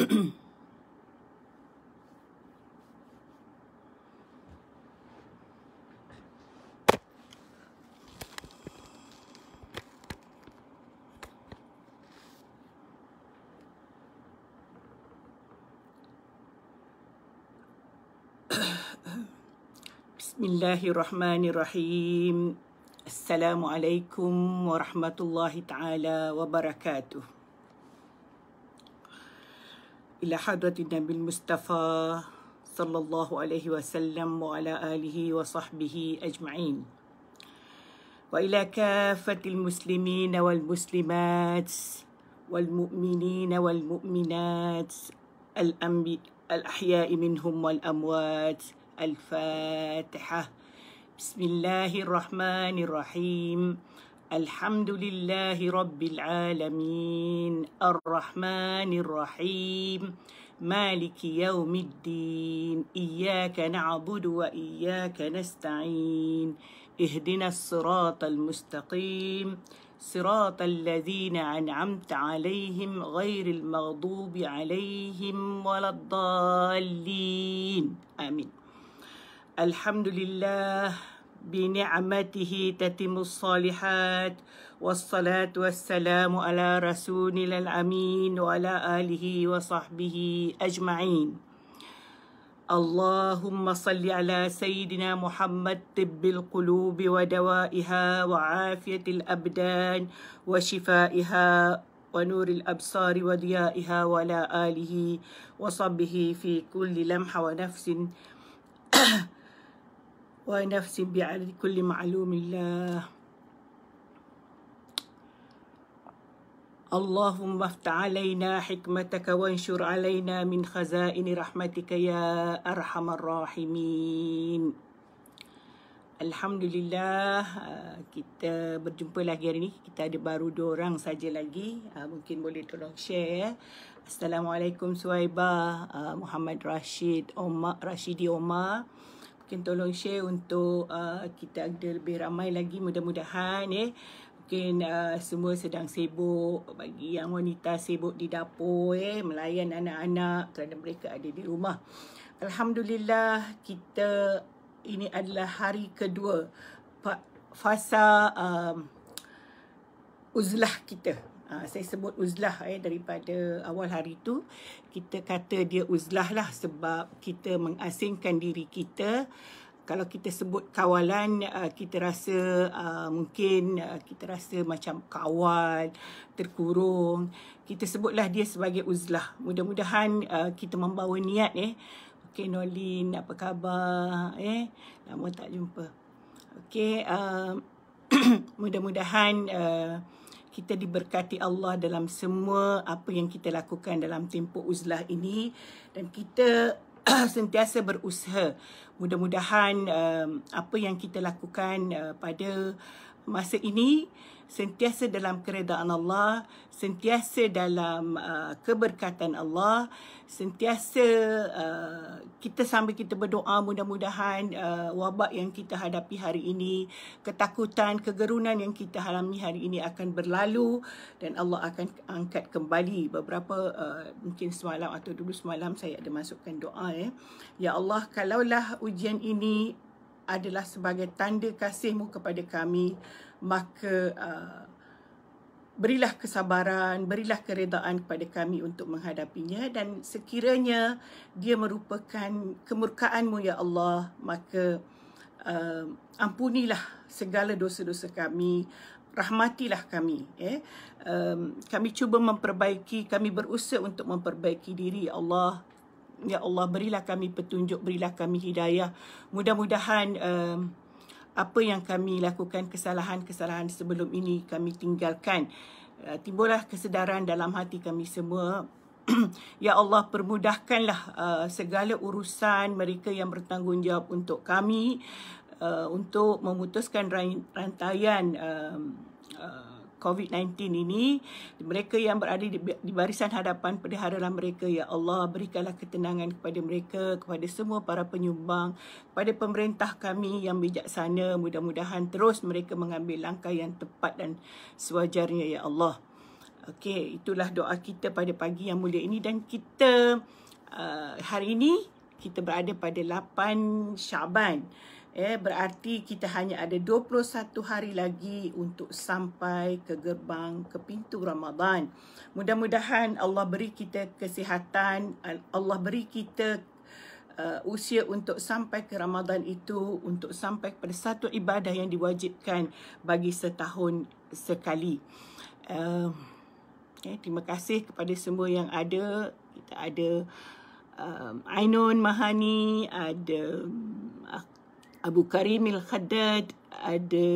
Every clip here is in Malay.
Bismillahirrahmanirrahim. Assalamualaikum warahmatullahi ta'ala wabarakatuh. Ila hadratin Nabil Mustafa sallallahu alaihi wasallam wa ala alihi wa sahbihi ajma'in. Wa ila kafatil muslimin wal muslimat wal mu'minin wal mu'minat al-ahya'i minhum wal amwat. Al-Fatihah. Bismillahirrahmanirrahim. Alhamdulillahi Rabbil Alamin. Ar-Rahmanir-Rahim. Maliki yawmiddin. Iyyaka na'budu wa iyyaka nasta'in. Ihdinas siratal mustaqim. Siratal ladzina an'amta 'alaihim ghairil maghdubi 'alaihim waladdallin. Amin. Alhamdulillah bini'matihi tatimus salihat wassalatu wassalamu ala rasulil amin wa ala alihi wa sahbihi ajma'in. Allahumma salli ala sayyidina Muhammad tibbil qulubi wa dawaiha wa afiyatil abdan wa shifaiha wa nuril absari wa diyaiha wa ala alihi wa sahbihi fi kulli lamha wa nafsin wa nafsin bi'adadi kulli ma'lumillah. Allahumma aftah alaina hikmataka wanshur alaina min khazaini rahmatika ya arhamar rahimin. Alhamdulillah, kita berjumpa lagi hari ni. Kita ada baru 2 orang saja lagi. Mungkin boleh tolong share ya. Assalamualaikum Suhaibah, Muhammad Rashidi Omar. Mungkin tolong share untuk kita ada lebih ramai lagi, mudah-mudahan mungkin semua sedang sibuk. Bagi yang wanita sibuk di dapur melayan anak-anak kerana mereka ada di rumah. Alhamdulillah, kita ini adalah hari kedua fasa uzlah kita. Saya sebut uzlah daripada awal hari tu. Kita kata dia uzlah lah sebab kita mengasingkan diri kita. Kalau kita sebut kawalan, kita rasa mungkin kita rasa macam kawal, terkurung. Kita sebutlah dia sebagai uzlah. Mudah-mudahan kita membawa niat Okey Nolin, apa khabar? Lama tak jumpa. Okey, mudah-mudahan kita diberkati Allah dalam semua apa yang kita lakukan dalam tempoh uzlah ini, dan kita sentiasa berusaha. Mudah-mudahan apa yang kita lakukan pada masa ini sentiasa dalam keredaan Allah, sentiasa dalam keberkatan Allah, sentiasa kita sambil kita berdoa, mudah-mudahan wabak yang kita hadapi hari ini, ketakutan, kegerunan yang kita alami hari ini akan berlalu dan Allah akan angkat kembali. Beberapa mungkin semalam atau dulu semalam saya ada masukkan doa Ya Allah, kalaulah ujian ini adalah sebagai tanda kasih-Mu kepada kami, maka berilah kesabaran, berilah keredaan kepada kami untuk menghadapinya, dan sekiranya dia merupakan kemurkaan-Mu ya Allah, maka ampunilah segala dosa-dosa kami, rahmatilah kami. Kami cuba memperbaiki, kami berusaha untuk memperbaiki diri ya Allah. Ya Allah, berilah kami petunjuk, berilah kami hidayah. Mudah-mudahan apa yang kami lakukan, kesalahan-kesalahan sebelum ini kami tinggalkan. Timbullah kesedaran dalam hati kami semua. Ya Allah, permudahkanlah segala urusan mereka yang bertanggungjawab untuk kami, untuk memutuskan rantaian COVID-19 ini. Mereka yang berada di barisan hadapan pendaharalah mereka, ya Allah, berikanlah ketenangan kepada mereka, kepada semua para penyumbang, kepada pemerintah kami yang bijaksana. Mudah-mudahan terus mereka mengambil langkah yang tepat dan sewajarnya, ya Allah. Okey, itulah doa kita pada pagi yang mulia ini. Dan kita hari ini kita berada pada 8 Syaban. Berarti kita hanya ada 21 hari lagi untuk sampai ke gerbang, ke pintu Ramadan. Mudah-mudahan Allah beri kita kesihatan, Allah beri kita usia untuk sampai ke Ramadan itu, untuk sampai kepada satu ibadah yang diwajibkan bagi setahun sekali. Terima kasih kepada semua yang ada. Kita ada Ainun Mahani, ada Abu Karimil Khaddad, ada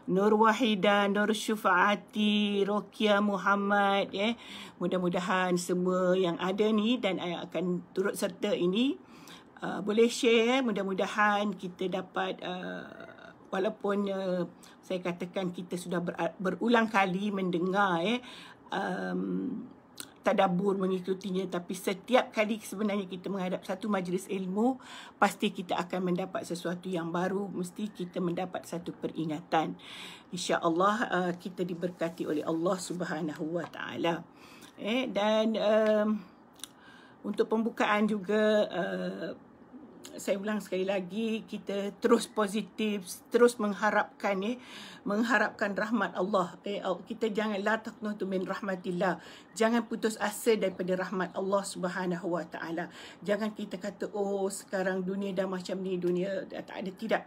Nur Wahida, Nur Syufaati, Rokia Muhammad. Mudah-mudahan semua yang ada ni dan yang akan turut serta ini boleh share. Mudah-mudahan kita dapat walaupun saya katakan kita sudah berulang kali mendengar tadabbur, mengikutinya, tapi setiap kali sebenarnya kita menghadap satu majlis ilmu, pasti kita akan mendapat sesuatu yang baru, mesti kita mendapat satu peringatan. InsyaAllah kita diberkati oleh Allah Subhanahu Wa Taala. Dan untuk pembukaan juga, saya ulang sekali lagi, kita terus positif, terus mengharapkan mengharapkan rahmat Allah. Kita jangan la taqnatu min rahmatillah. Jangan putus asa daripada rahmat Allah Subhanahu Wa Taala. Jangan kita kata, oh sekarang dunia dah macam ni, dunia dah tak ada. Tidak.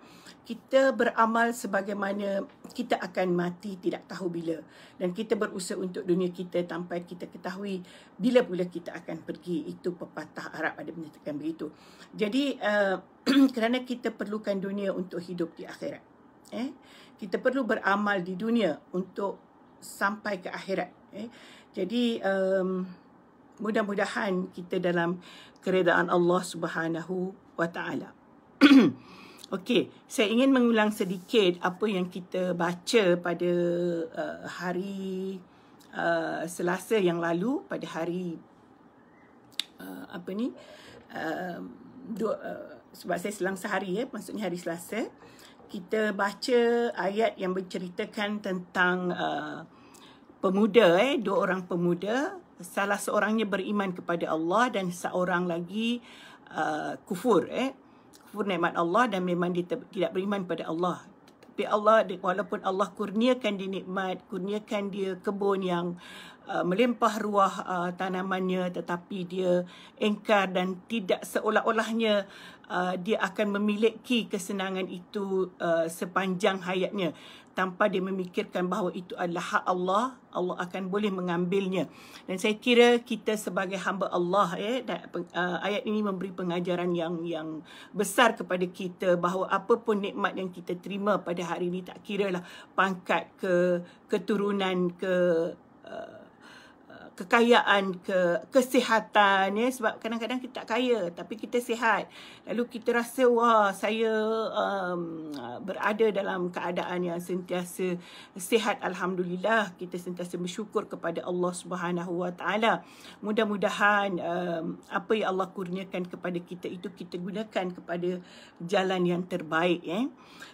Kita beramal sebagaimana kita akan mati tidak tahu bila. Dan kita berusaha untuk dunia kita sampai kita ketahui bila pula kita akan pergi. Itu pepatah Arab ada menyatakan begitu. Jadi kerana kita perlukan dunia untuk hidup di akhirat. Kita perlu beramal di dunia untuk sampai ke akhirat. Jadi mudah-mudahan kita dalam keredaan Allah Subhanahu Wa Taala. Okey, saya ingin mengulang sedikit apa yang kita baca pada hari Selasa yang lalu, pada hari sebab saya selang sehari, maksudnya hari Selasa. Kita baca ayat yang berceritakan tentang pemuda, dua orang pemuda. Salah seorangnya beriman kepada Allah dan seorang lagi kufur. Kufur nikmat Allah dan memang dia tidak beriman pada Allah. Tapi Allah, walaupun Allah kurniakan dia nikmat, kurniakan dia kebun yang melimpah ruah tanamannya, tetapi dia engkar dan tidak seolah-olahnya dia akan memiliki kesenangan itu sepanjang hayatnya, tanpa dia memikirkan bahawa itu adalah hak Allah, Allah akan boleh mengambilnya. Dan saya kira kita sebagai hamba Allah, ayat ini memberi pengajaran yang besar kepada kita bahawa apapun nikmat yang kita terima pada hari ini, tak kiralah pangkat, keturunan, kekayaan, kesihatan, sebab kadang-kadang kita tak kaya tapi kita sihat, lalu kita rasa wah saya berada dalam keadaan yang sentiasa sihat, alhamdulillah, kita sentiasa bersyukur kepada Allah Subhanahu Wa Taala. Mudah-mudahan apa yang Allah kurniakan kepada kita itu kita gunakan kepada jalan yang terbaik.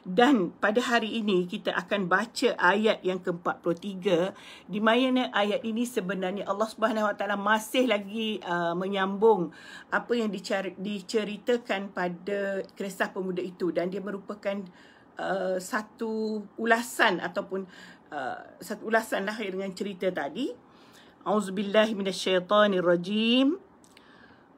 Dan pada hari ini kita akan baca ayat yang ke-43, di mana ayat ini sebenarnya Allah Subhanahu Wa Taala masih lagi menyambung apa yang diceritakan pada kisah pemuda itu, dan dia merupakan satu ulasan ataupun satu ulasan lah dengan cerita tadi. Auzubillahi minasyaitonirrajim.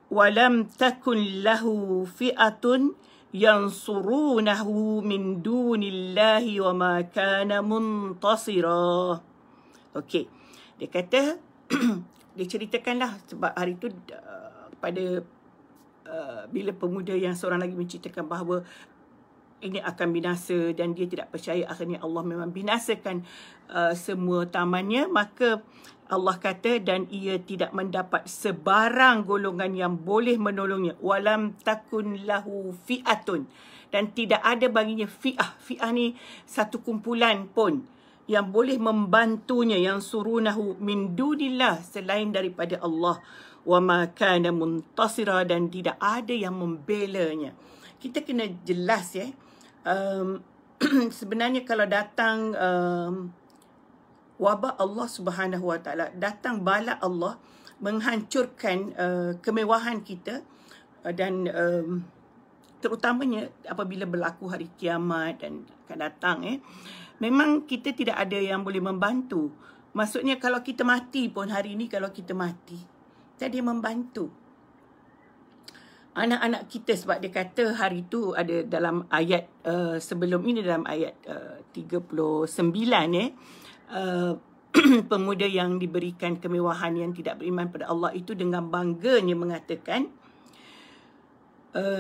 Walam takun lahu fi'atun yansurunahu min dunillahi wa ma kana muntasira. Okey, dia kata dia ceritakanlah sebab hari itu pada bila pemuda yang seorang lagi menceritakan bahawa ini akan binasa dan dia tidak percaya, akhirnya Allah memang binasakan semua tamannya, maka Allah kata dan ia tidak mendapat sebarang golongan yang boleh menolongnya. Walam takun lahu fi'atun, dan tidak ada baginya fi'ah. Fi'ah ni satu kumpulan pun yang boleh membantunya, yang surunahu min dunillah, selain daripada Allah. Wa ma kana muntasira, dan tidak ada yang membelanya. Kita kena jelas sebenarnya kalau datang wabak Allah Subhanahu Wa Taala, datang bala Allah menghancurkan kemewahan kita dan terutamanya apabila berlaku hari kiamat dan akan datang, memang kita tidak ada yang boleh membantu. Maksudnya kalau kita mati pun hari ini, kalau kita mati, tak ada yang membantu anak-anak kita, sebab dia kata hari itu ada dalam ayat sebelum ini, dalam ayat 39 pemuda yang diberikan kemewahan yang tidak beriman pada Allah itu dengan bangganya mengatakan,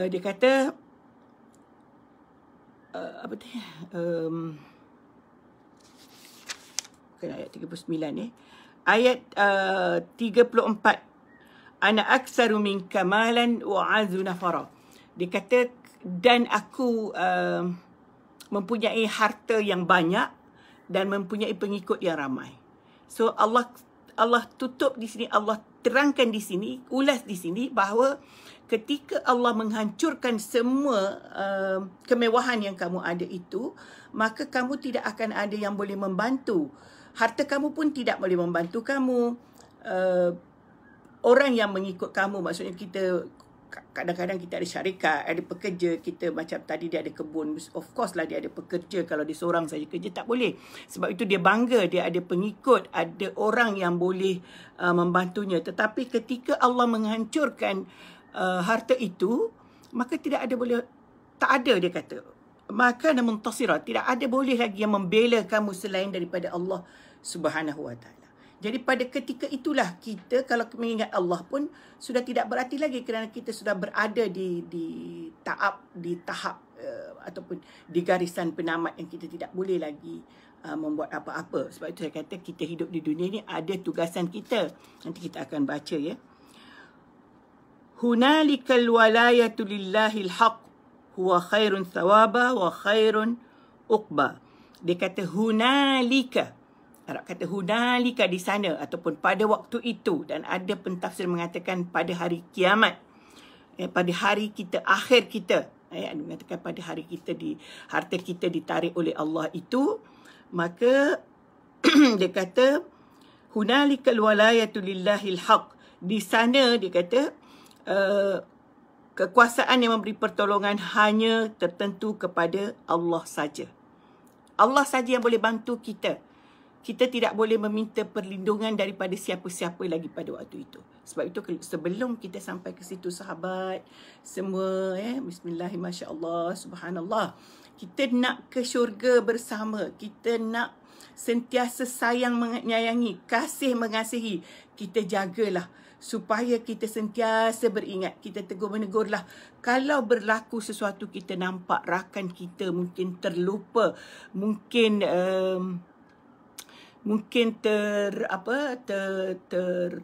dia kata apa tu, bukan ayat 39 ayat 34, ana aktsaru minka malan wa azu nafara. Dia kata, dan aku mempunyai harta yang banyak dan mempunyai pengikut yang ramai. So Allah tutup di sini, Allah terangkan di sini, ulas di sini bahawa ketika Allah menghancurkan semua kemewahan yang kamu ada itu, maka kamu tidak akan ada yang boleh membantu. Harta kamu pun tidak boleh membantu kamu. Orang yang mengikut kamu, maksudnya kita kadang-kadang kita ada syarikat, ada pekerja, kita macam tadi dia ada kebun, of course lah dia ada pekerja. Kalau dia seorang saja kerja tak boleh. Sebab itu dia bangga, dia ada pengikut, ada orang yang boleh membantunya. Tetapi ketika Allah menghancurkan harta itu, maka tidak ada boleh, tak ada, dia kata, maka muntasira, tidak ada boleh lagi yang membela kamu selain daripada Allah Subhanahu Wa Taala. Jadi pada ketika itulah kita kalau mengingat Allah pun sudah tidak berarti lagi, kerana kita sudah berada di tahap ataupun di garisan penamat yang kita tidak boleh lagi membuat apa-apa. Sebab itu saya kata kita hidup di dunia ni ada tugasan kita. Nanti kita akan baca ya. Hunalikal walayatu lillahil haq huwa khairun thawaba wa khairun uqba. Dia kata hunalika. Arab kata hunalika, di sana ataupun pada waktu itu, dan ada pentafsir mengatakan pada hari kiamat, pada hari kita, akhir kita, ada mengatakan pada hari kita, harta kita ditarik oleh Allah itu, maka dia kata hunalikal walayatu lillahil haq. Di sana dia kata kekuasaan yang memberi pertolongan hanya tertentu kepada Allah saja. Allah saja yang boleh bantu kita. Kita tidak boleh meminta perlindungan daripada siapa-siapa lagi pada waktu itu. Sebab itu sebelum kita sampai ke situ sahabat, semua bismillahirrahmanirrahim, masya-Allah, subhanallah. Kita nak ke syurga bersama. Kita nak sentiasa sayang menyayangi, kasih mengasihi. Kita jagalah supaya kita sentiasa beringat. Kita tegur menegurlah. Kalau berlaku sesuatu, kita nampak rakan kita mungkin terlupa, mungkin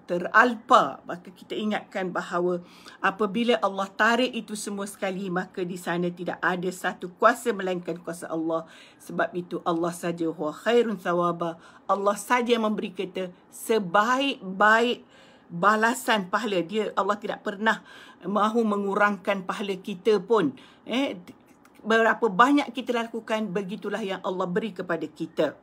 teralpa, maka kita ingatkan bahawa apabila Allah tarik itu semua sekali, maka di sana tidak ada satu kuasa melainkan kuasa Allah. Sebab itu Allah saja huwa khairun thawaba. Allah saja yang memberi kita sebaik-baik balasan pahala. Allah tidak pernah mahu mengurangkan pahala kita pun. Berapa banyak kita lakukan, begitulah yang Allah beri kepada kita.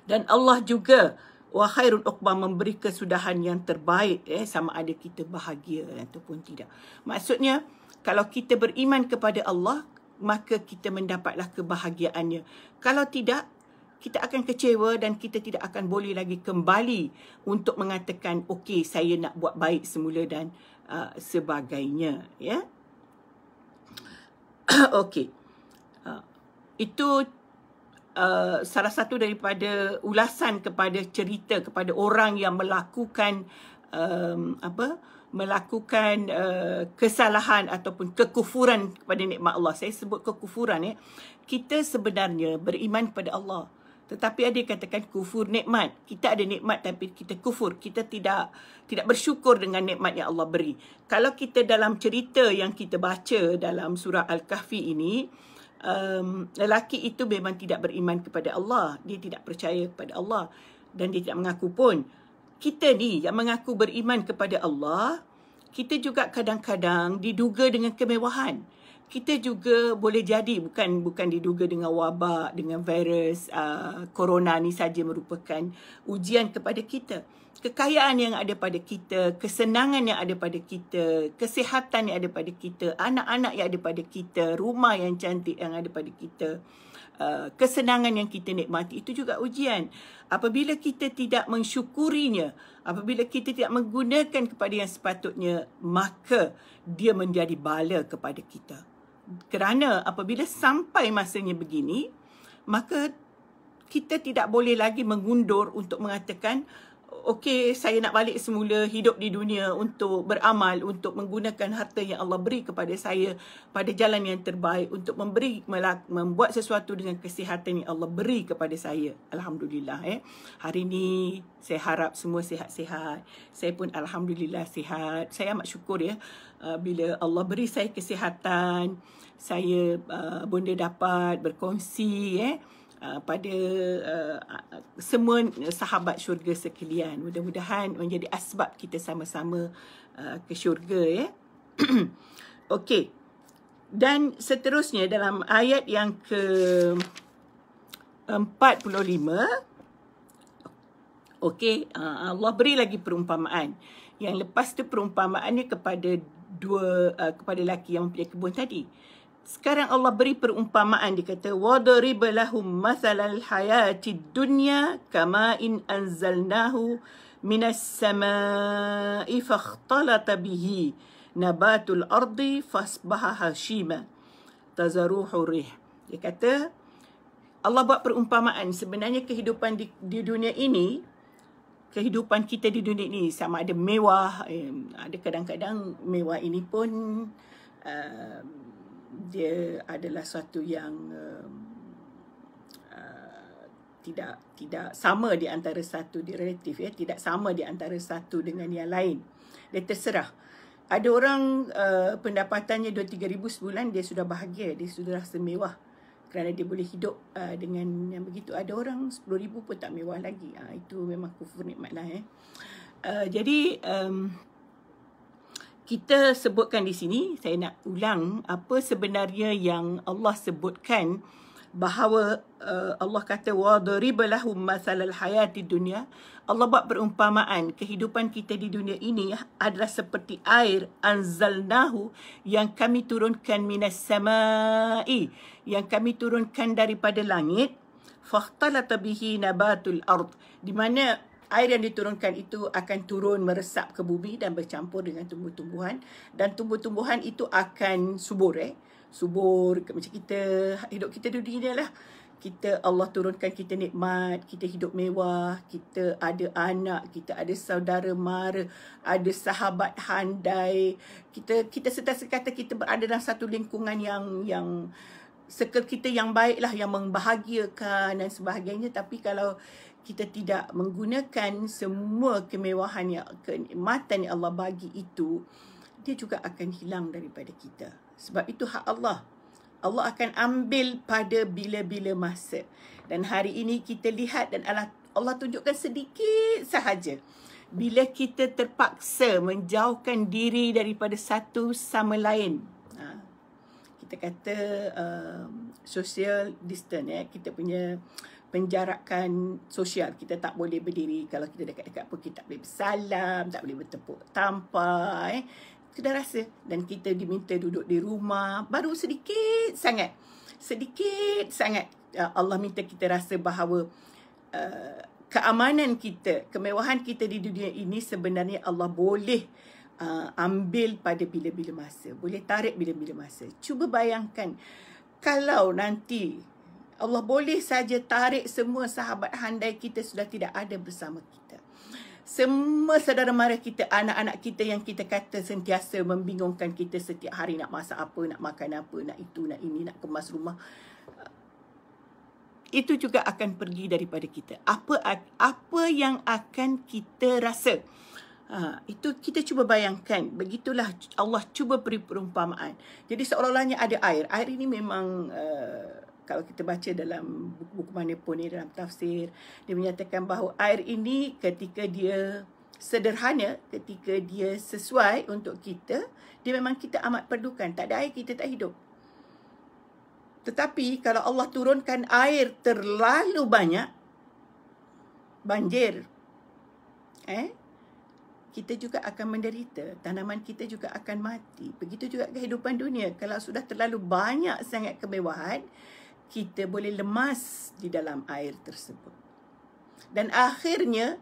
Dan Allah juga wa khairun uqba, memberi kesudahan yang terbaik, sama ada kita bahagia ataupun tidak. Maksudnya kalau kita beriman kepada Allah, maka kita mendapatlah kebahagiaannya. Kalau tidak, kita akan kecewa dan kita tidak akan boleh lagi kembali untuk mengatakan okey, saya nak buat baik semula dan sebagainya, ya. Okey. Itu salah satu daripada ulasan kepada cerita kepada orang yang melakukan kesalahan ataupun kekufuran kepada nikmat Allah. Saya sebut kekufuran, kita sebenarnya beriman kepada Allah, tetapi ada yang katakan kufur nikmat. Kita ada nikmat tapi kita kufur. Kita tidak bersyukur dengan nikmat yang Allah beri. Kalau kita dalam cerita yang kita baca dalam surah Al-Kahfi ini, lelaki itu memang tidak beriman kepada Allah. Dia tidak percaya kepada Allah dan dia tidak mengaku pun. Kita ni yang mengaku beriman kepada Allah, kita juga kadang-kadang diduga dengan kemewahan. kita juga boleh jadi bukan diduga dengan wabak, dengan virus corona ni saja merupakan ujian kepada kita. Kekayaan yang ada pada kita, kesenangan yang ada pada kita, kesihatan yang ada pada kita, anak-anak yang ada pada kita, rumah yang cantik yang ada pada kita, kesenangan yang kita nikmati, itu juga ujian. Apabila kita tidak mensyukurinya, apabila kita tidak menggunakan kepada yang sepatutnya, maka dia menjadi bala kepada kita. Kerana apabila sampai masanya begini, maka kita tidak boleh lagi mengundur untuk mengatakan, okey, saya nak balik semula hidup di dunia untuk beramal, untuk menggunakan harta yang Allah beri kepada saya pada jalan yang terbaik, untuk membuat sesuatu dengan kesihatan yang Allah beri kepada saya. Alhamdulillah. Hari ini saya harap semua sihat-sihat. Saya pun alhamdulillah sihat. Saya amat syukur bila Allah beri saya kesihatan, saya bonda dapat berkongsi pada semua sahabat syurga sekalian. Mudah-mudahan menjadi asbab kita sama-sama ke syurga. Okey. Dan seterusnya dalam ayat yang ke-45, okey, Allah beri lagi perumpamaan. Yang lepas tu perumpamaannya kepada kepada lelaki yang mempunyai kebun tadi. Sekarang Allah beri perumpamaan, dia kata وَضَرِبَ لَهُمْ مَثَلَ الْحَيَاةِ الدُّنْيَا كَمَاءٍ أَنزَلْنَاهُ مِنَ السَّمَاءِ فَاخْتَلَطَ بِهِ نَبَاتُ الْأَرْضِ فَأَصْبَحَ هَشِيمًا تَذَرُوهُ الرِّيحُ. Dia kata Allah buat perumpamaan, sebenarnya kehidupan di dunia ini, kehidupan kita di dunia ini sama ada mewah, ada kadang-kadang mewah ini pun dia adalah suatu yang tidak sama di antara satu, di relatif tidak sama di antara satu dengan yang lain. Dia terserah. Ada orang pendapatannya 2-3 ribu sebulan, dia sudah bahagia, dia sudah rasa mewah kerana dia boleh hidup dengan yang begitu. Ada orang 10 ribu pun tak mewah lagi. Itu memang kufur nikmat lah. Jadi kita sebutkan di sini, saya nak ulang apa sebenarnya yang Allah sebutkan, bahawa Allah kata وَضَرِبَ لَهُمْ مَثَلَ الْحَيَاةِ الدُّنْيَا. Allah buat perumpamaan kehidupan kita di dunia ini adalah seperti air anzalnahu, yang kami turunkan minas samai, yang kami turunkan daripada langit, fakhtalata bihi nabatul ard, di mana air yang diturunkan itu akan turun meresap ke bumi dan bercampur dengan tumbuh-tumbuhan, dan tumbuh-tumbuhan itu akan subur subur macam kita hidup kita di dunia lah. Kita, Allah turunkan kita nikmat, kita hidup mewah, kita ada anak, kita ada saudara mara, ada sahabat handai, kita sentiasa kata kita berada dalam satu lingkungan yang circle kita yang baik lah, yang membahagiakan dan sebagainya. Tapi kalau kita tidak menggunakan semua kemewahan yang, kenikmatan yang Allah bagi itu, dia juga akan hilang daripada kita. Sebab itu hak Allah. Allah akan ambil pada bila-bila masa. Dan hari ini kita lihat dan Allah tunjukkan sedikit sahaja. Bila kita terpaksa menjauhkan diri daripada satu sama lain. Kita kata social distance, kita punya penjarakan sosial. Kita tak boleh berdiri. Kalau kita dekat-dekat pun kita tak boleh bersalam, tak boleh bertepuk tampar. Kita rasa. Dan kita diminta duduk di rumah. Baru sedikit sangat Allah minta kita rasa bahawa keamanan kita, kemewahan kita di dunia ini sebenarnya Allah boleh ambil pada bila-bila masa. Boleh tarik bila-bila masa. Cuba bayangkan kalau nanti Allah boleh saja tarik semua sahabat handai kita sudah tidak ada bersama kita. Semua saudara mara kita, anak-anak kita yang kita kata sentiasa membingungkan kita setiap hari, nak masak apa, nak makan apa, nak itu, nak ini, nak kemas rumah. Itu juga akan pergi daripada kita. Apa yang akan kita rasa? Itu kita cuba bayangkan. Begitulah Allah cuba beri perumpamaan. Jadi seolah-olahnya ada air. Air ini memang kalau kita baca dalam buku-buku mana pun dalam tafsir, dia menyatakan bahawa air ini ketika dia sederhana, ketika dia sesuai untuk kita, dia memang kita amat perlukan. Tak ada air kita tak hidup. Tetapi kalau Allah turunkan air terlalu banyak, banjir, kita juga akan menderita. Tanaman kita juga akan mati. Begitu juga kehidupan dunia. Kalau sudah terlalu banyak sangat kemewahan, kita boleh lemas di dalam air tersebut. Dan akhirnya,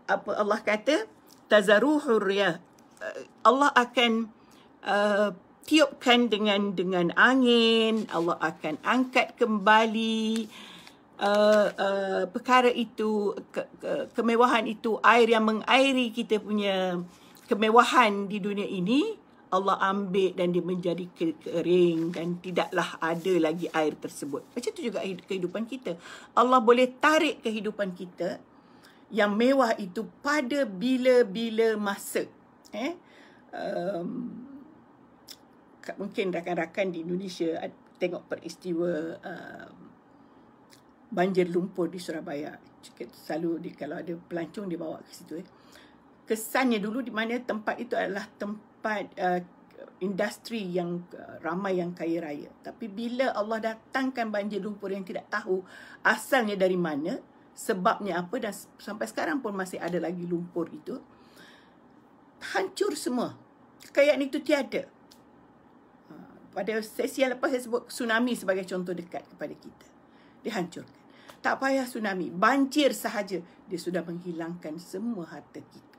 apa Allah kata? Tazaruhur riyah. Allah akan tiupkan dengan angin. Allah akan angkat kembali perkara itu, kemewahan itu, air yang mengairi kita punya kemewahan di dunia ini, Allah ambil dan dia menjadi kering dan tidaklah ada lagi air tersebut. Macam itu juga kehidupan kita. Allah boleh tarik kehidupan kita yang mewah itu pada bila-bila masa. Mungkin rakan-rakan di Indonesia tengok peristiwa banjir lumpur di Surabaya. Selalu kalau ada pelancong dia bawa ke situ. Kesannya dulu di mana tempat itu adalah tempat industri yang ramai yang kaya raya. Tapi bila Allah datangkan banjir lumpur yang tidak tahu asalnya dari mana, sebabnya apa, dan sampai sekarang pun masih ada lagi lumpur itu, hancur semua. Kekayaan itu tiada. Pada sesi yang lepas saya sebut tsunami sebagai contoh dekat kepada kita. Dihancurkan. Tak payah tsunami, banjir sahaja dia sudah menghilangkan semua harta kita.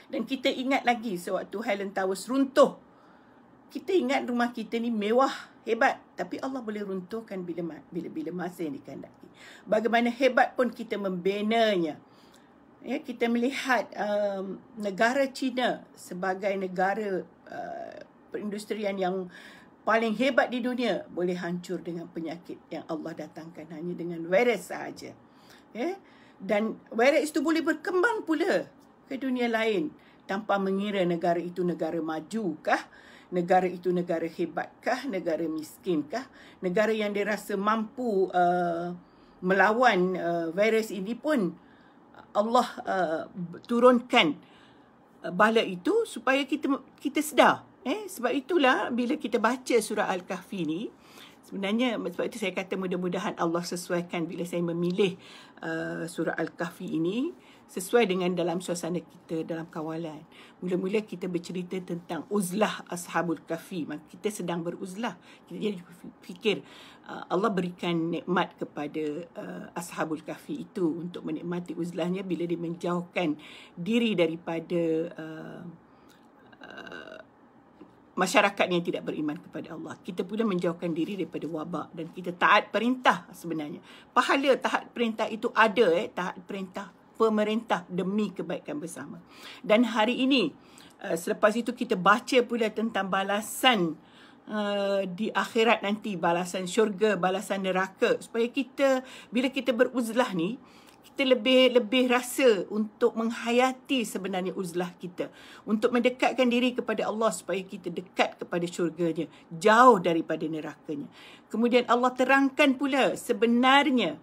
Dan kita ingat lagi sewaktu Highland Towers runtuh. Kita ingat rumah kita ni mewah, hebat, tapi Allah boleh runtuhkan bila masa yang dikehendaki. Bagaimana hebat pun kita membenanya. Ya, kita melihat negara China sebagai negara perindustrian yang paling hebat di dunia boleh hancur dengan penyakit yang Allah datangkan hanya dengan virus sahaja. Dan virus itu boleh berkembang pula ke dunia lain tanpa mengira negara itu negara majukah, negara itu negara hebatkah, negara miskinkah, negara yang dirasa mampu melawan virus ini pun Allah turunkan bala itu supaya kita sedar. Sebab itulah bila kita baca surah Al-Kahfi ni, sebenarnya sebab itu saya kata mudah-mudahan Allah sesuaikan bila saya memilih surah Al-Kahfi ini sesuai dengan dalam suasana kita, dalam kawalan. Mula-mula kita bercerita tentang uzlah Ashabul Kahfi. Kita sedang beruzlah. Kita jadi fikir Allah berikan nikmat kepada Ashabul Kahfi itu untuk menikmati uzlahnya bila dia menjauhkan diri daripada masyarakat yang tidak beriman kepada Allah. Kita pula menjauhkan diri daripada wabak dan kita taat perintah sebenarnya. Pahala taat perintah itu ada, taat perintah pemerintah demi kebaikan bersama. Dan hari ini, selepas itu kita baca pula tentang balasan di akhirat nanti, balasan syurga, balasan neraka. Supaya kita, bila kita beruzlah ni, kita lebih rasa untuk menghayati sebenarnya uzlah kita. Untuk mendekatkan diri kepada Allah supaya kita dekat kepada syurganya, jauh daripada nerakanya. Kemudian Allah terangkan pula sebenarnya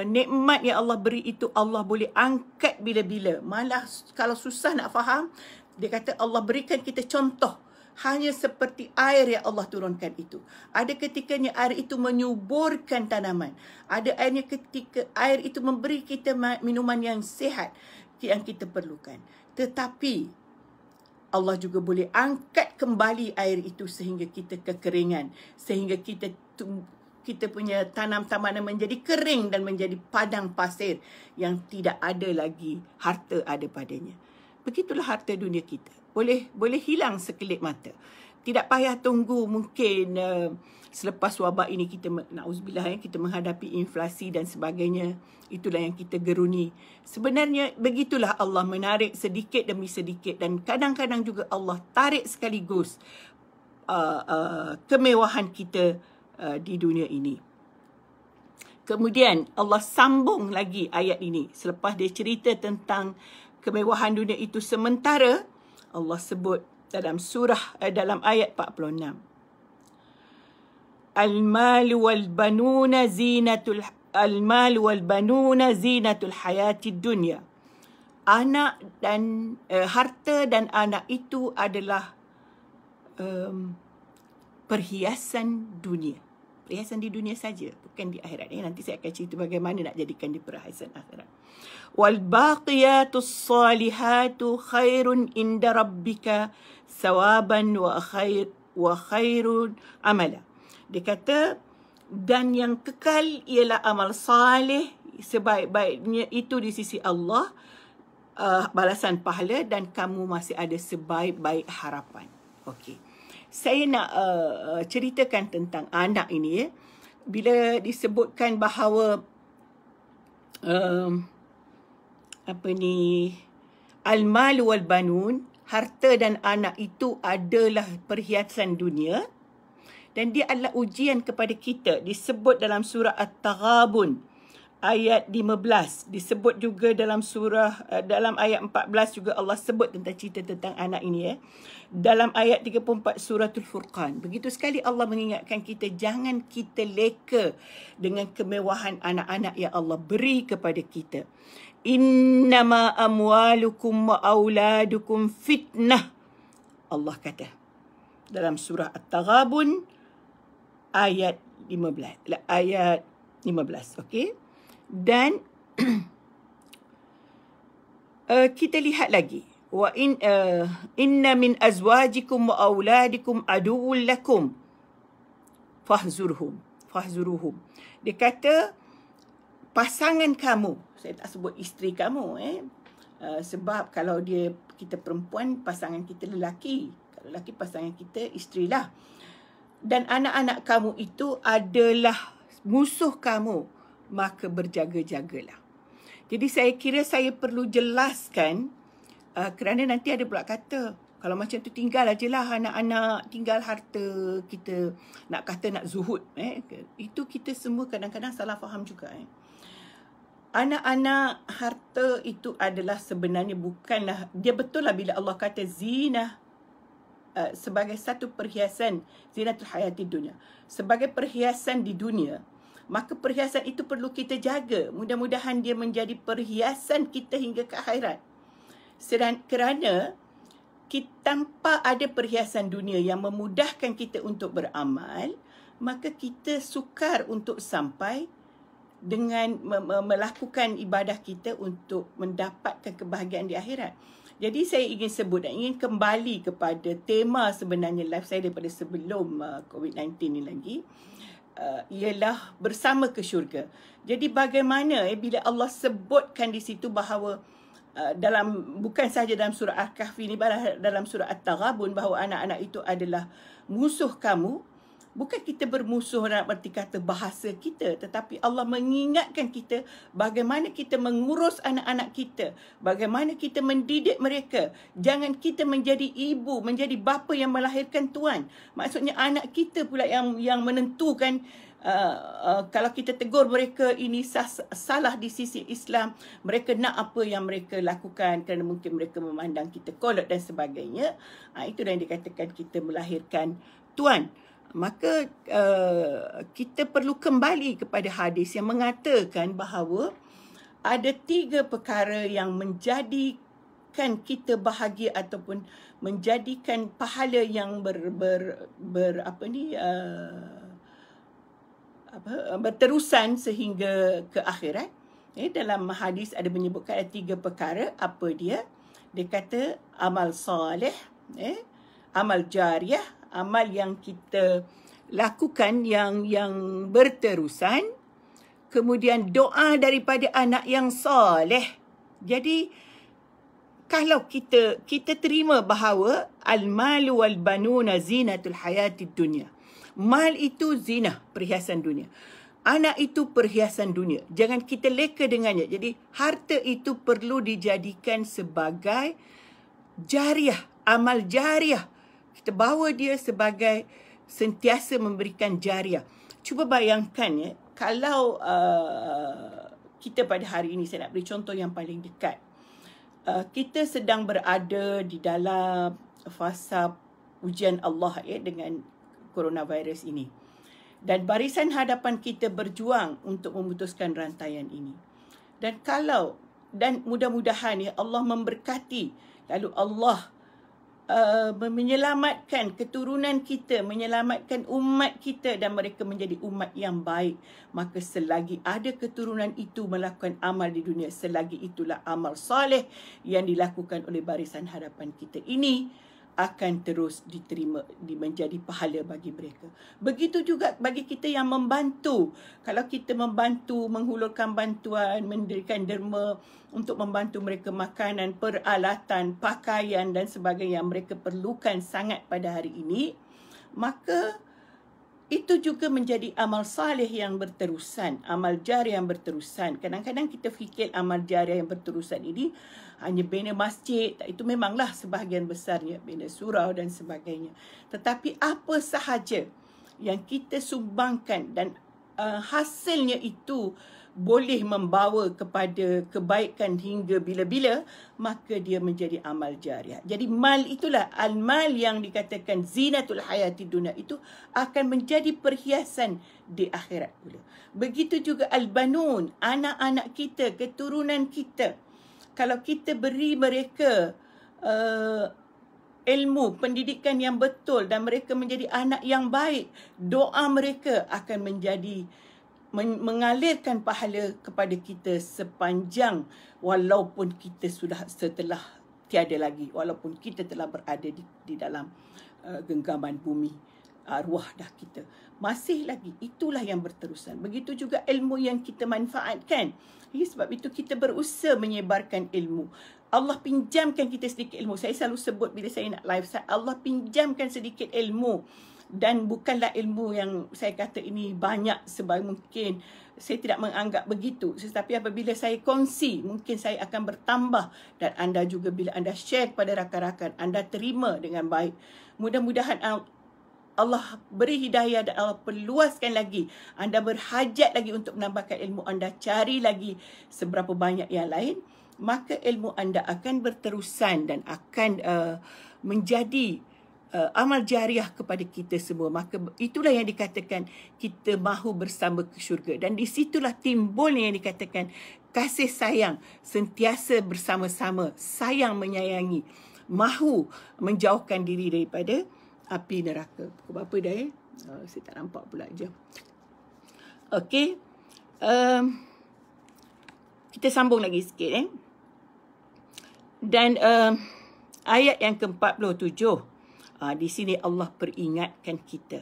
nikmat yang Allah beri itu Allah boleh angkat bila-bila. Malah kalau susah nak faham, dia kata Allah berikan kita contoh. Hanya seperti air yang Allah turunkan itu. Ada ketikanya air itu menyuburkan tanaman. Ada airnya ketika air itu memberi kita minuman yang sihat yang kita perlukan. Tetapi Allah juga boleh angkat kembali air itu sehingga kita kekeringan. Sehingga kita punya tanam-tamanan menjadi kering dan menjadi padang pasir yang tidak ada lagi harta ada padanya. Begitulah harta dunia kita. Boleh hilang sekelip mata. Tidak payah tunggu mungkin selepas wabak ini kita na'udzubillah kita menghadapi inflasi dan sebagainya. Itulah yang kita geruni. Sebenarnya begitulah Allah menarik sedikit demi sedikit dan kadang-kadang juga Allah tarik sekaligus kemewahan kita di dunia ini. Kemudian Allah sambung lagi ayat ini. Selepas dia cerita tentang kemewahan dunia itu sementara, Allah sebut dalam surah dalam ayat 46. Al-mal wal banuna zinatul hayatid dunya. Anak dan harta dan anak itu adalah perhiasan dunia. Perhiasan di dunia saja, bukan di akhirat. Nanti saya akan cerita bagaimana nak jadikan di perhiasan akhirat. Wal baqiyatus salihatu khairun inda rabbika sawaban wa khairun amala. Dia kata, dan yang kekal ialah amal salih, sebaik-baiknya itu di sisi Allah, balasan pahala, dan kamu masih ada sebaik-baik harapan. Okey. Saya nak ceritakan tentang anak ini. Bila disebutkan bahawa al-mal wal banun, harta dan anak itu adalah perhiasan dunia, dan dia adalah ujian kepada kita. Disebut dalam surah At-Taghabun ayat 15, disebut juga dalam dalam ayat 14 juga Allah sebut tentang cerita tentang anak ini. Dalam ayat 34 suratul Furqan, begitu sekali Allah mengingatkan kita, jangan kita leka dengan kemewahan anak-anak yang Allah beri kepada kita. Innama amwalukum wa auladukum fitnah, Allah kata dalam surah At-Taghabun ayat 15. Okey. Dan kita lihat lagi, wa inna min azwajikum wa auladikum aduwwun lakum fahzuruhum. Dia kata pasangan kamu, saya tak sebut isteri kamu, sebab kalau kita perempuan, pasangan kita lelaki, kalau lelaki pasangan kita isterilah. Dan anak-anak kamu itu adalah musuh kamu, maka berjaga-jagalah. Jadi saya kira saya perlu jelaskan, kerana nanti ada pula kata, kalau macam tu tinggal aje lah anak-anak, tinggal harta kita, nak kata nak zuhud. Itu kita semua kadang-kadang salah faham juga. Anak-anak, harta itu adalah sebenarnya bukanlah, dia betul lah bila Allah kata zina, sebagai satu perhiasan, zinatul hayati dunia, sebagai perhiasan di dunia, maka perhiasan itu perlu kita jaga. Mudah-mudahan dia menjadi perhiasan kita hingga ke akhirat. Kerana tanpa ada perhiasan dunia yang memudahkan kita untuk beramal, maka kita sukar untuk sampai dengan melakukan ibadah kita untuk mendapatkan kebahagiaan di akhirat. Jadi saya ingin sebut dan ingin kembali kepada tema sebenarnya live saya daripada sebelum COVID-19 ni lagi, ialah bersama ke syurga. Jadi bagaimana bila Allah sebutkan di situ bahawa bukan sahaja dalam surah Al-Kahfi ni, dalam surah At-Taghabun, bahawa anak-anak itu adalah musuh kamu. Bukan kita bermusuh dalam arti kata bahasa kita, tetapi Allah mengingatkan kita bagaimana kita mengurus anak-anak kita, bagaimana kita mendidik mereka. Jangan kita menjadi ibu, menjadi bapa yang melahirkan tuan. Maksudnya anak kita pula yang menentukan. Kalau kita tegur mereka ini salah di sisi Islam, mereka nak apa yang mereka lakukan kerana mungkin mereka memandang kita kolot dan sebagainya. Itu yang dikatakan kita melahirkan tuan. Maka kita perlu kembali kepada hadis yang mengatakan bahawa ada 3 perkara yang menjadikan kita bahagia ataupun menjadikan pahala yang berterusan sehingga ke akhirat. Dalam hadis ada menyebutkan ada 3 perkara. Apa dia? Dia kata amal soleh, amal jariah, amal yang kita lakukan yang berterusan, kemudian doa daripada anak yang soleh. Jadi kalau kita terima bahawa al-malu wal banuna zinatul hayatid dunya. Mal itu zina, perhiasan dunia. Anak itu perhiasan dunia. Jangan kita leka dengannya. Jadi harta itu perlu dijadikan sebagai jariah, amal jariah. Kita bawa dia sebagai sentiasa memberikan jariah. Cuba bayangkan kalau kita pada hari ini, saya nak beri contoh yang paling dekat. Kita sedang berada di dalam fasa ujian Allah dengan coronavirus ini. Dan barisan hadapan kita berjuang untuk memutuskan rantaian ini. Dan mudah-mudahan Allah memberkati, lalu Allah menyelamatkan keturunan kita, menyelamatkan umat kita dan mereka menjadi umat yang baik. Maka selagi ada keturunan itu melakukan amal di dunia, selagi itulah amal soleh yang dilakukan oleh Barisan Harapan kita ini akan terus diterima, menjadi pahala bagi mereka. Begitu juga bagi kita yang membantu. Kalau kita membantu, menghulurkan bantuan, mendirikan derma untuk membantu mereka makanan, peralatan, pakaian dan sebagainya yang mereka perlukan sangat pada hari ini, maka itu juga menjadi amal salih yang berterusan, amal jariah yang berterusan. Kadang-kadang kita fikir amal jariah yang berterusan ini hanya bina masjid, itu memanglah sebahagian besarnya, bina surau dan sebagainya. Tetapi apa sahaja yang kita sumbangkan dan hasilnya itu boleh membawa kepada kebaikan hingga bila-bila, maka dia menjadi amal jariah. Jadi mal itulah, al-mal yang dikatakan zinatul hayati dunia itu akan menjadi perhiasan di akhirat pula. Begitu juga al-banun, anak-anak kita, keturunan kita. Kalau kita beri mereka ilmu, pendidikan yang betul dan mereka menjadi anak yang baik, doa mereka akan menjadi mengalirkan pahala kepada kita sepanjang walaupun kita sudah setelah tiada lagi, walaupun kita telah berada di dalam genggaman bumi, arwah dah kita masih lagi, itulah yang berterusan. Begitu juga ilmu yang kita manfaatkan. Sebab itu kita berusaha menyebarkan ilmu. Allah pinjamkan kita sedikit ilmu. Saya selalu sebut bila saya nak live, Allah pinjamkan sedikit ilmu. Dan bukanlah ilmu yang saya kata ini banyak, sebab mungkin saya tidak menganggap begitu. Tetapi apabila saya kongsi, mungkin saya akan bertambah. Dan anda juga bila anda share kepada rakan-rakan, anda terima dengan baik. Mudah-mudahan Allah beri hidayah dan Allah perluaskan lagi. Anda berhajat lagi untuk menambahkan ilmu anda, cari lagi seberapa banyak yang lain. Maka ilmu anda akan berterusan dan akan menjadi amal jariah kepada kita semua. Maka itulah yang dikatakan kita mahu bersama ke syurga. Dan di situlah timbulnya yang dikatakan kasih sayang sentiasa bersama-sama, sayang menyayangi, mahu menjauhkan diri daripada api neraka. Pukul berapa dah saya tak nampak pula jam. Okey. Kita sambung lagi sikit. Dan ayat yang ke-47. Di sini Allah peringatkan kita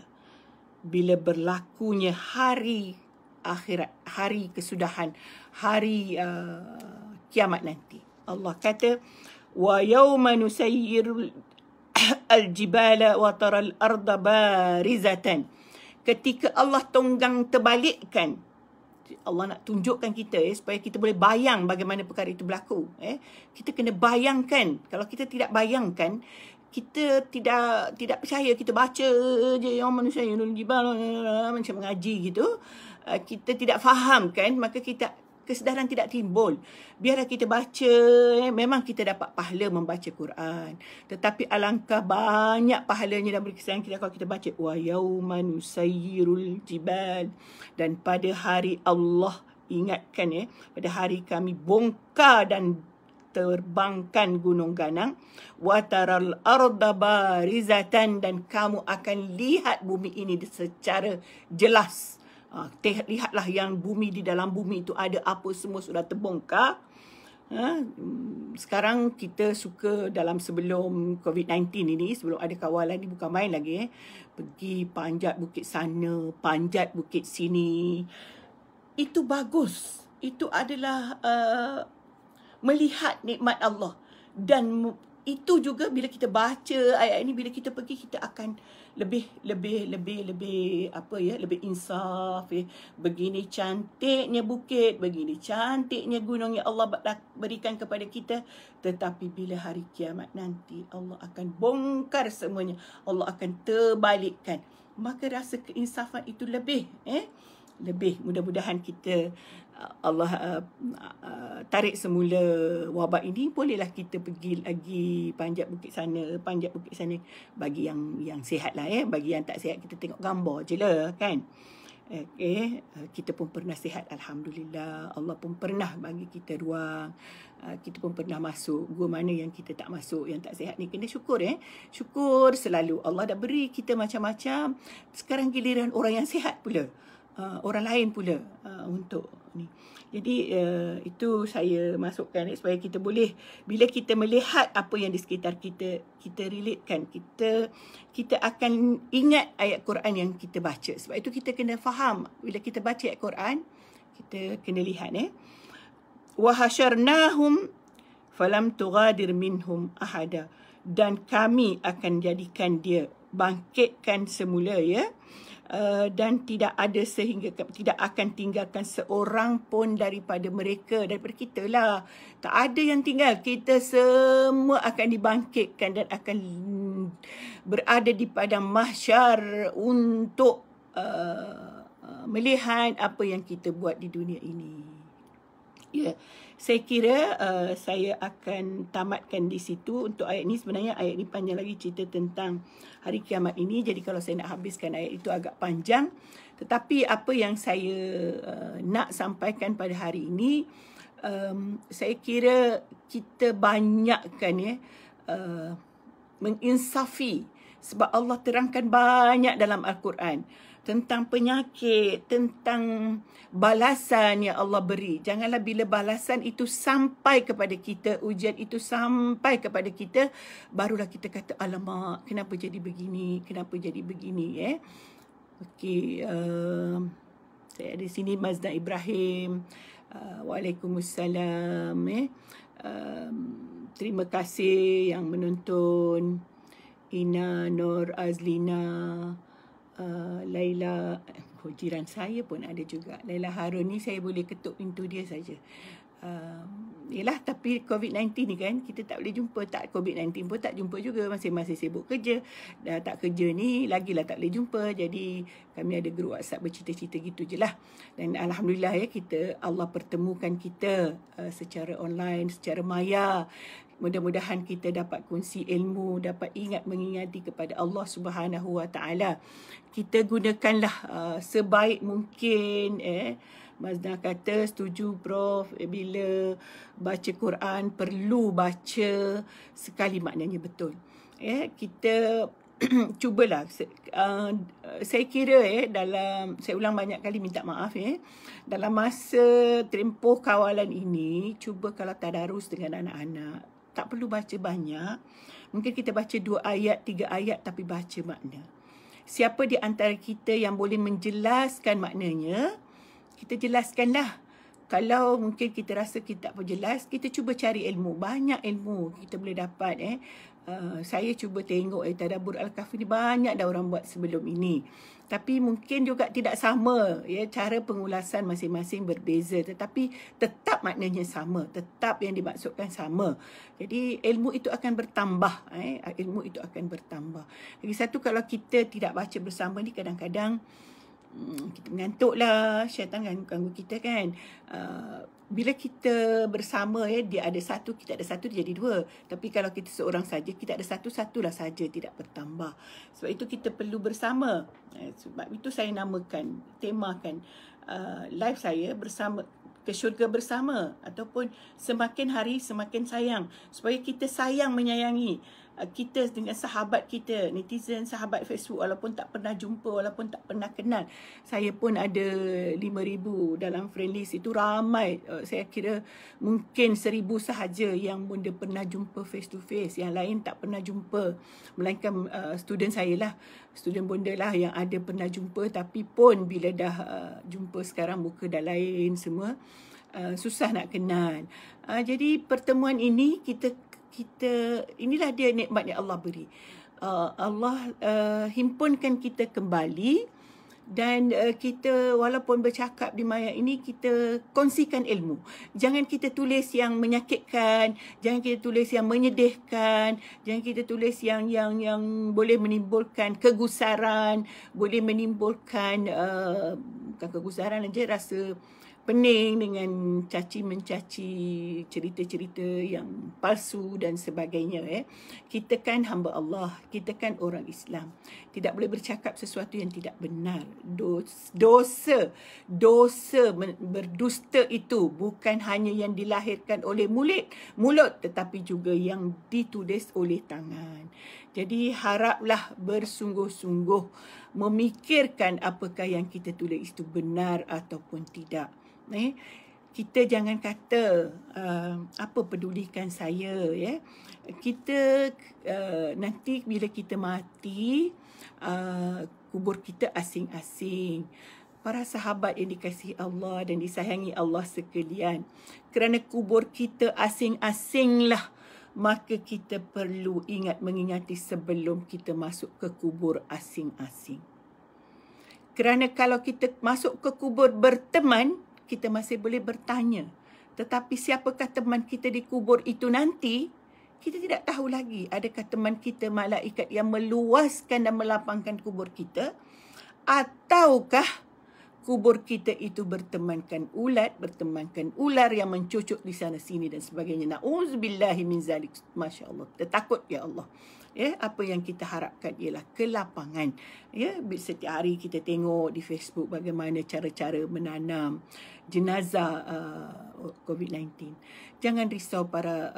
bila berlakunya hari akhirat, hari kesudahan, hari kiamat nanti. Allah kata, wa yawma nusayyirul al-jibala wa taral arda barizatan. Ketika Allah tonggang terbalikkan, Allah nak tunjukkan kita supaya kita boleh bayang bagaimana perkara itu berlaku. Kita kena bayangkan. Kalau kita tidak bayangkan, kita tidak percaya, kita baca je yang manusia yang jibal macam mengaji gitu, kita tidak faham kan, maka kita kesedaran tidak timbul. Biarlah kita baca, memang kita dapat pahala membaca Quran, tetapi alangkah banyak pahalanya dan berkesan kita kalau kita baca wa yauma nusayyirul jibal, dan pada hari Allah, ingatkan pada hari kami bongkar dan terbangkan gunung ganang, wataral arda barizatan, dan kamu akan lihat bumi ini secara jelas. Lihatlah yang bumi, di dalam bumi itu ada apa semua sudah terbongkar. Sekarang kita suka dalam sebelum COVID-19 ini, sebelum ada kawalan ni, bukan main lagi pergi panjat bukit sana, panjat bukit sini. Itu bagus. Itu adalah melihat nikmat Allah. Dan itu juga bila kita baca ayat ini, bila kita pergi, kita akan lebih insaf. Begini cantiknya bukit, begini cantiknya gunung yang Allah berikan kepada kita. Tetapi bila hari kiamat nanti, Allah akan bongkar semuanya, Allah akan terbalikkan. Maka rasa keinsafan itu lebih. Mudah-mudahan kita Allah tarik semula wabak ini, bolehlah kita pergi lagi panjat bukit sana, panjat bukit sana, bagi yang sihat lah. Bagi yang tak sihat, kita tengok gambar je lah kan. Kita pun pernah sihat, alhamdulillah. Allah pun pernah bagi kita ruang kita pun pernah masuk. Gua mana yang kita tak masuk, yang tak sihat ni. Kena syukur syukur selalu. Allah dah beri kita macam-macam. Sekarang giliran orang yang sihat pula, orang lain pula untuk ni. Jadi itu saya masukkan supaya kita boleh, bila kita melihat apa yang di sekitar kita, kita relatekan, kita akan ingat ayat Quran yang kita baca. Sebab itu kita kena faham, bila kita baca ayat Quran, kita kena lihat wa hasyarnahum falam tughadir minhum ahada, dan kami akan jadikan dia, bangkitkan semula dan tidak akan tinggalkan seorang pun daripada mereka, daripada kita lah. Tak ada yang tinggal. Kita semua akan dibangkitkan dan akan berada di padang mahsyar untuk melihat apa yang kita buat di dunia ini. Saya kira saya akan tamatkan di situ untuk ayat ni. Sebenarnya ayat ni panjang lagi, cerita tentang hari kiamat ini. Jadi kalau saya nak habiskan ayat itu agak panjang. Tetapi apa yang saya nak sampaikan pada hari ini, saya kira kita banyakkan menginsafi. Sebab Allah terangkan banyak dalam Al-Quran tentang penyakit, tentang balasan yang Allah beri. Janganlah bila balasan itu sampai kepada kita, ujian itu sampai kepada kita, barulah kita kata, alamak, kenapa jadi begini, kenapa jadi begini. Okey, saya ada sini Mazda Ibrahim. Waalaikumsalam. Terima kasih yang menonton. Ina, Nur, Azlina, Laila, jiran saya pun ada juga. Laila Harun ni saya boleh ketuk pintu dia saja. Yelah, tapi COVID-19 ni kan, kita tak boleh jumpa. Tak, COVID-19 pun tak jumpa juga. Masing-masing sibuk kerja. Dah tak kerja ni, lagilah tak boleh jumpa. Jadi kami ada grup WhatsApp bercerita-cerita gitu je lah. Dan Alhamdulillah Allah pertemukan kita secara online, secara maya. Mudah-mudahan kita dapat kongsi ilmu, dapat mengingati kepada Allah Subhanahu Wa Taala. Kita gunakanlah sebaik mungkin. Mazda kata setuju Prof, bila baca Quran perlu baca sekali maknanya betul. Kita cubalah. Saya kira dalam, saya ulang banyak kali, minta maaf dalam masa tempoh kawalan ini, cuba kalau tadarus dengan anak-anak, tak perlu baca banyak. Mungkin kita baca 2 ayat, 3 ayat tapi baca makna. Siapa di antara kita yang boleh menjelaskan maknanya, kita jelaskanlah. Kalau mungkin kita rasa kita tak jelas, kita cuba cari ilmu. Banyak ilmu kita boleh dapat. Saya cuba tengok Tadabbur Al-Kahfi ni banyak dah orang buat sebelum ini. Tapi mungkin juga tidak sama. Cara pengulasan masing-masing berbeza. Tetapi tetap maknanya sama. Tetap yang dimaksudkan sama. Jadi ilmu itu akan bertambah. Ilmu itu akan bertambah. Lagi satu, kalau kita tidak baca bersama ni, kadang-kadang kita mengantuk lah, syaitan ganggu kita kan. Bila kita bersama, dia ada satu, kita ada satu, dia jadi 2. Tapi kalau kita seorang saja, kita ada satu-satulah saja, tidak bertambah. Sebab itu kita perlu bersama. Sebab itu saya namakan, temakan live saya bersama, ke syurga bersama, ataupun semakin hari semakin sayang. Supaya kita sayang menyayangi kita dengan sahabat kita, netizen, sahabat Facebook, walaupun tak pernah jumpa, walaupun tak pernah kenal. Saya pun ada 5,000 dalam friend list, itu ramai. Saya kira mungkin 1,000 sahaja yang bunda pernah jumpa face to face, yang lain tak pernah jumpa. Melainkan student saya lah, student bunda lah yang ada pernah jumpa, tapi pun bila dah jumpa sekarang muka dah lain semua, susah nak kenal. Jadi pertemuan ini kita inilah dia nikmat yang Allah beri. Allah himpunkan kita kembali, dan kita walaupun bercakap di maya ini, kita kongsikan ilmu. Jangan kita tulis yang menyakitkan, jangan kita tulis yang menyedihkan, jangan kita tulis yang boleh menimbulkan kegusaran, boleh menimbulkan bukan kegusaran aja, rasa pening dengan caci mencaci cerita-cerita yang palsu dan sebagainya. Kita kan hamba Allah, kita kan orang Islam. Tidak boleh bercakap sesuatu yang tidak benar. Dosa berdusta itu bukan hanya yang dilahirkan oleh mulut, tetapi juga yang ditulis oleh tangan. Jadi haraplah bersungguh-sungguh memikirkan apakah yang kita tulis itu benar ataupun tidak. Kita jangan kata apa pedulikan saya, ya. Kita nanti bila kita mati, kubur kita asing-asing. Para sahabat yang dikasihi Allah dan disayangi Allah sekalian, kerana kubur kita asing-asinglah, maka kita perlu mengingati sebelum kita masuk ke kubur asing-asing. Kerana kalau kita masuk ke kubur berteman, kita masih boleh bertanya. Tetapi siapakah teman kita di kubur itu nanti, kita tidak tahu lagi. Adakah teman kita malaikat yang meluaskan dan melapangkan kubur kita, ataukah kubur kita itu bertemankan ular yang mencucuk di sana sini dan sebagainya. Na'udzubillahi min zalik. Masya Allah. Kita takut, ya Allah. Ya, apa yang kita harapkan ialah kelapangan. Ya, setiap hari kita tengok di Facebook bagaimana cara-cara menanam jenazah COVID-19. Jangan risau para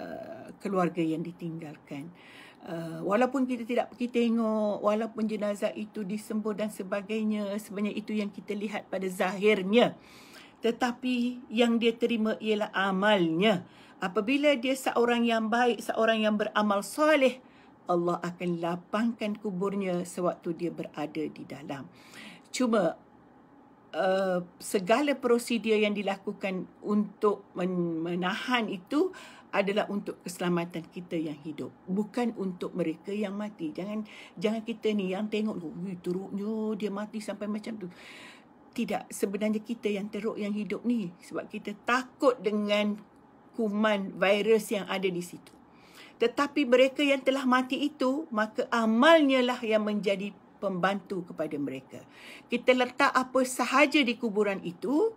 keluarga yang ditinggalkan. Walaupun kita tidak pergi tengok, walaupun jenazah itu disembur dan sebagainya, sebenarnya itu yang kita lihat pada zahirnya. Tetapi yang dia terima ialah amalnya. Apabila dia seorang yang baik, seorang yang beramal soleh, Allah akan lapangkan kuburnya sewaktu dia berada di dalam. Cuma segala prosedur yang dilakukan untuk menahan itu adalah untuk keselamatan kita yang hidup, bukan untuk mereka yang mati. Jangan kita ni yang tengok, teruknya dia mati sampai macam tu. Tidak, sebenarnya kita yang teruk yang hidup ni, sebab kita takut dengan kuman virus yang ada di situ. Tetapi mereka yang telah mati itu, maka amalnya lah yang menjadi pembantu kepada mereka. Kita letak apa sahaja di kuburan itu,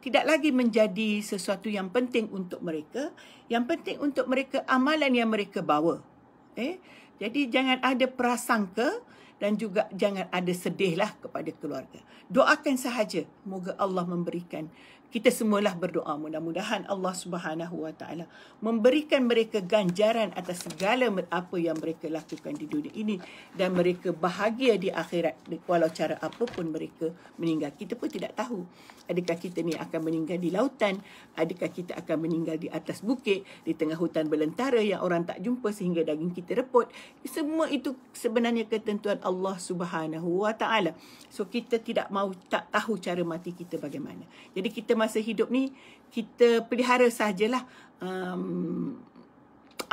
tidak lagi menjadi sesuatu yang penting untuk mereka. Yang penting untuk mereka amalan yang mereka bawa. Jadi jangan ada prasangka dan juga jangan ada sedihlah kepada keluarga. Doakan sahaja. Moga Allah memberikan. Kita semualah berdoa, mudah-mudahan Allah Subhanahu Wa Taala memberikan mereka ganjaran atas segala apa yang mereka lakukan di dunia ini, dan mereka bahagia di akhirat walau cara apapun mereka meninggal. Kita pun tidak tahu adakah kita ni akan meninggal di lautan, adakah kita akan meninggal di atas bukit, di tengah hutan belantara yang orang tak jumpa sehingga daging kita repot. Semua itu sebenarnya ketentuan Allah Subhanahu Wa Taala. So kita tak tahu cara mati kita bagaimana. Jadi kita masa hidup ni, kita pelihara sahajalah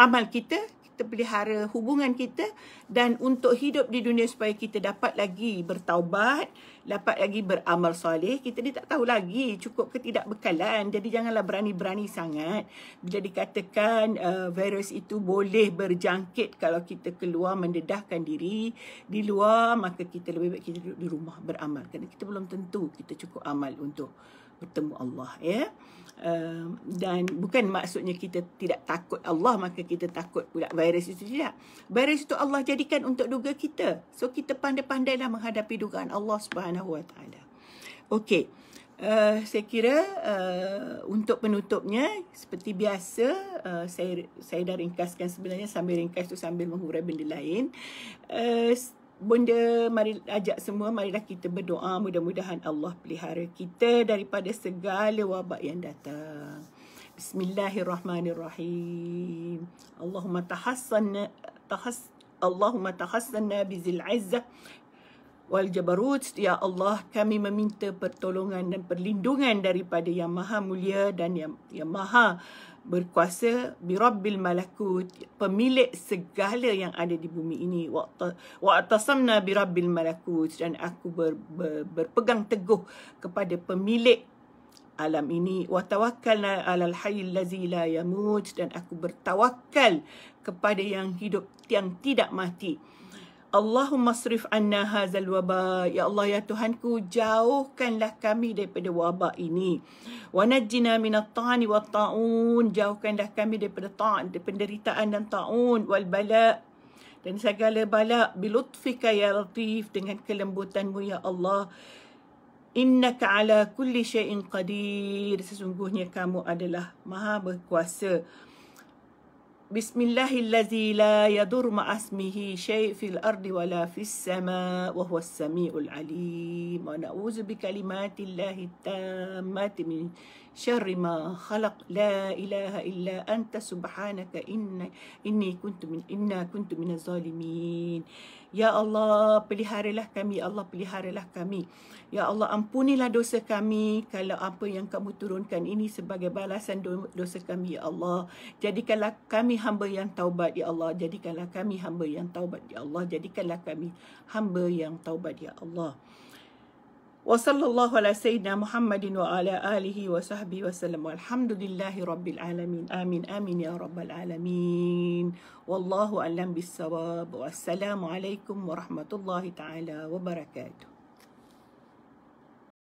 amal kita pelihara hubungan kita, dan untuk hidup di dunia supaya kita dapat lagi bertaubat, dapat lagi beramal soleh. Kita ni tak tahu lagi cukup ke tidak bekalan. Jadi janganlah berani-berani sangat. Bila dikatakan virus itu boleh berjangkit kalau kita keluar mendedahkan diri di luar, maka kita lebih baik kita duduk di rumah beramal. Kerana kita belum tentu kita cukup amal untuk bertemu Allah, ya. Dan bukan maksudnya kita tidak takut Allah maka kita takut pula virus itu, tidak. Virus itu Allah jadikan untuk duga kita. So kita pandai-pandailah menghadapi dugaan Allah Subhanahu Wa Taala. Okey. Saya kira untuk penutupnya seperti biasa, saya dah ringkaskan sebenarnya, sambil ringkas tu sambil menghurai benda lain. Mari ajak semua, marilah kita berdoa, mudah-mudahan Allah pelihara kita daripada segala wabak yang datang. Bismillahirrahmanirrahim. Allahumma tahassanna bizil izzah wal jabarut. Ya Allah, kami meminta pertolongan dan perlindungan daripada yang maha mulia dan yang maha berkuasa, birabbil malakut, pemilik segala yang ada di bumi ini. Wa atasamna birabbil malakut, dan aku berpegang teguh kepada pemilik alam ini. Wa tawakkalna alal hayyil ladzi la yamut, dan aku bertawakal kepada yang hidup yang tidak mati. Allahumma asrif anna hazal waba. Ya Allah, ya Tuhanku, jauhkanlah kami daripada wabak ini. Wa najjina minat ta'ani wa ta'un. Jauhkanlah kami daripada penderitaan dan ta'un. Wal bala. Dan segala bala. Bilutfika ya latif. Dengan kelembutanmu ya Allah. Innaka ala kulli syai'in qadir. Sesungguhnya kamu adalah maha berkuasa. Bismillahillazi la yadur ma'asmihi syai' fil ardi wala fis sama' wa huwas sami'ul alim. Wa na'udzu bikalimatillahi tammati min syarri ma khalaq. La ilaha illa anta subhanaka inna kuntu minaz zalimin. Ya Allah, peliharalah kami. Allah, peliharalah kami. Ya Allah, ampunilah dosa kami. Kalau apa yang kamu turunkan ini sebagai balasan dosa kami, ya Allah. Jadikanlah kami hamba yang taubat, ya Allah. Jadikanlah kami hamba yang taubat, ya Allah. Jadikanlah kami hamba yang taubat, ya Allah. Wa sallallahu ala sayyidina Muhammadin wa ala alihi wa sahbihi wa sallam. Walhamdulillahi rabbil alamin. Amin amin ya rabbal alamin. Wallahu a'lam bissawab. Wassalamu alaikum warahmatullahi taala wabarakatuh.